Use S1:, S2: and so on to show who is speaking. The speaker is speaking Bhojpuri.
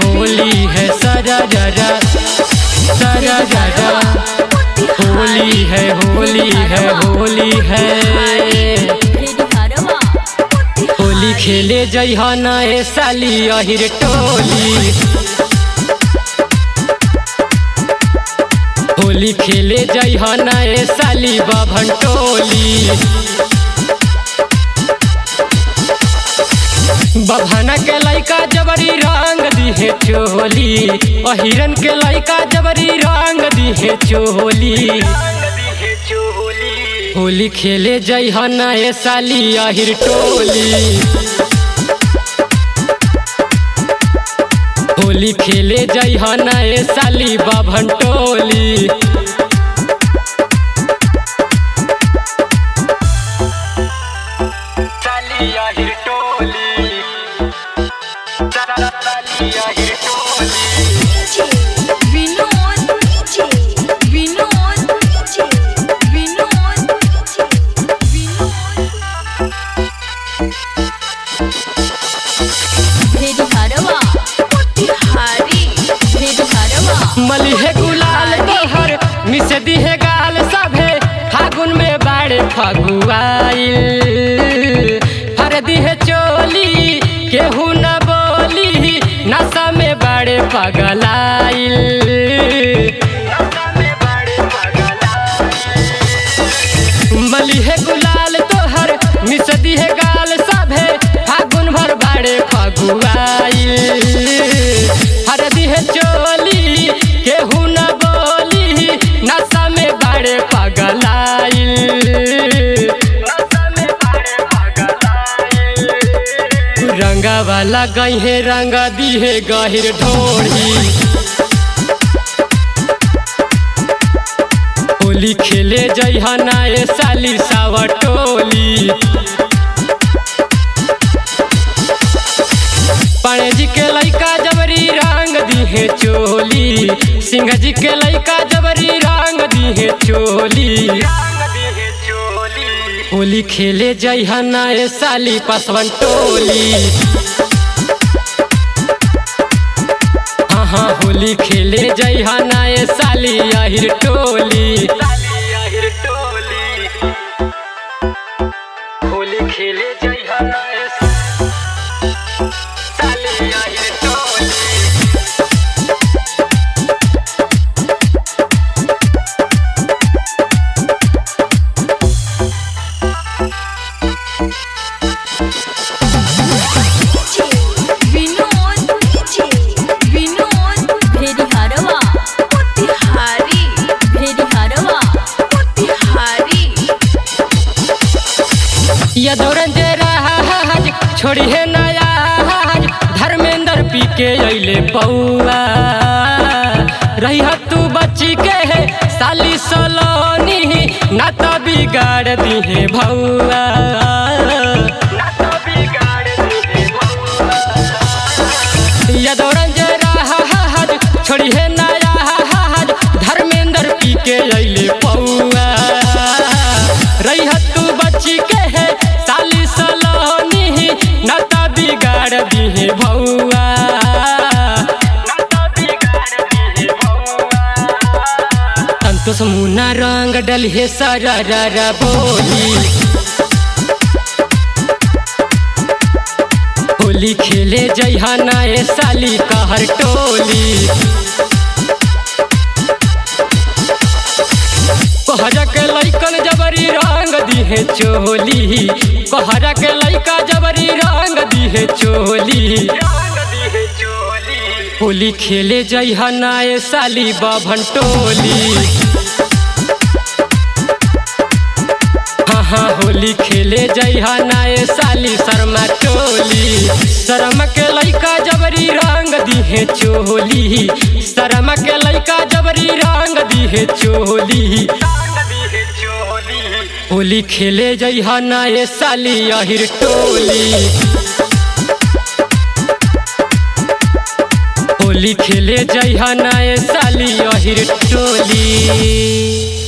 S1: होली है सरररा सरररा होली है होली खेले जइहा ना ए साली अहिर टोली होली खेले जइहा ना ए साली बाभन टोली बभाना के लइका जबरी रंग दिहे चोली अहिरन के लइका जबरी रंग दिहे चोली होली खेले जइहा ना ए साली अहिर टोली होली खेले जइहा ना ए साली बाभन टोली मलिहे गुलाल तोहर मिस दिहे गाल सभे फागुन में बाड़े फगुआइल हर दिहे चोली केहू न बोली नशा में बाड़े पगलाइल मलिहे गुलाल तोहर मिस दिहे गाल सभे फागुन भर बाड़े फगुआइल हर दिहे चोली केहू न बोली नशा में बाड़े पगलाइल रंगा वाला गहे रंगा दिहे गहिर ढोढ़ी होली खेले जइहा ना ए साली सावा टोली पाणे जी के लइका जबरी रंग दिहे चोली सिंह जी के लइका जबरी रंग दिहे चोली होली खेले जइहा ना ए साली पासवन टोली हाँ होली खेले जइहा ना ए साली अहिर टोली होली खेले जइहा ना ए छोड़ी है नया धर्मेंद्र पी के अइले बउआ रही तू बच्ची के है साली सलोनी ना तो बिगाड़ दी है भौआ छोड़ी है नया धर्मेंद्र पी के अइले बउआ रही तू बच्ची के है साली सलोनी नता बिगाड़ दिहे भौआ संतोष मुन्ना रंग डलिहे सरररा बोली होली खेले जइहा ना ए साली कहर टोली कहरा के लइकन जबरी रंग दिहे चोली कहरा के लइका जबरी रंग दिहे चोली होली खेले जइहा ना ए साली बाभन टोली हाँ होली खेले जइहा ना ए साली शर्मा टोली शर्मा के लइका जबरी रंग दिहे चोली शर्मा के लइका जबरी रंग दिहे चोली होली खेले जइहा ना ए साली अहिर टोली होली खेले जइहा ना ए साली अहिर टोली।